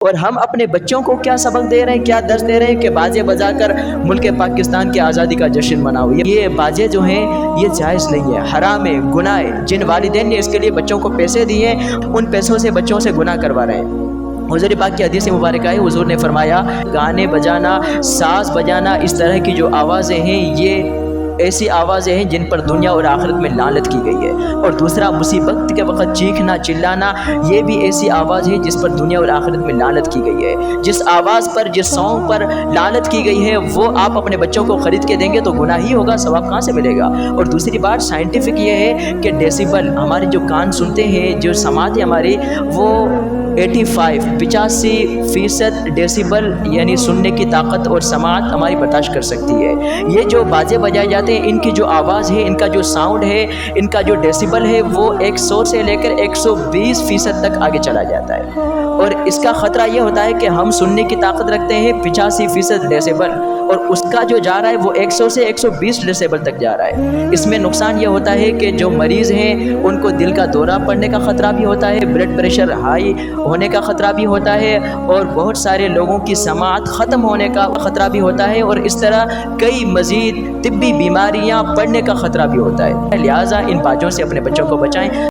اور ہم اپنے بچوں کو کیا سبق دے رہے ہیں، کیا درس دے رہے ہیں کہ بازے بجا کر ملک پاکستان کی آزادی کا جشن مناؤ. یہ بازے جو ہیں یہ جائز نہیں ہے، حرام ہے، گناہ ہے. جن والدین نے اس کے لیے بچوں کو پیسے دیے ان پیسوں سے بچوں سے گناہ کروا رہے ہیں. حضور پاک کی حدیث مبارکہ ہے، حضور نے فرمایا گانے بجانا، ساز بجانا، اس طرح کی جو آوازیں ہیں یہ ایسی آوازیں ہیں جن پر دنیا اور آخرت میں لعنت کی گئی ہے. اور دوسرا، مصیبت کے وقت چیخنا چلانا، یہ بھی ایسی آواز ہے جس پر دنیا اور آخرت میں لعنت کی گئی ہے. جس آواز پر، جس سانگ پر لعنت کی گئی ہے وہ آپ اپنے بچوں کو خرید کے دیں گے تو گناہ ہی ہوگا، ثواب کہاں سے ملے گا. اور دوسری بات سائنٹیفک یہ ہے کہ ڈیسیبل، ہمارے جو کان سنتے ہیں، جو سماعت ہے ہماری، وہ 85% ڈیسیبل یعنی سننے کی طاقت اور سماعت ہماری برداشت کر سکتی ہے. یہ جو بازے بجائے جاتے ہیں ان کی جو آواز ہے، ان کا جو ساؤنڈ ہے، ان کا جو ڈیسیبل ہے وہ 100 سے لے کر 120% تک آگے چلا جاتا ہے. اور اس کا خطرہ یہ ہوتا ہے کہ ہم سننے کی طاقت رکھتے ہیں 85% ڈیسیبل، اور اس کا جو جا رہا ہے وہ 100 سے 120 ڈیسیبل تک جا رہا ہے. اس میں نقصان یہ ہوتا ہے کہ جو مریض ہیں ان کو دل کا دورہ پڑنے کا خطرہ بھی ہوتا ہے، بلڈ پریشر ہائی ہونے کا خطرہ بھی ہوتا ہے، اور بہت سارے لوگوں کی سماعت ختم ہونے کا خطرہ بھی ہوتا ہے، اور اس طرح کئی مزید طبی بیماریاں پڑنے کا خطرہ بھی ہوتا ہے. لہٰذا ان باتوں سے اپنے بچوں کو بچائیں.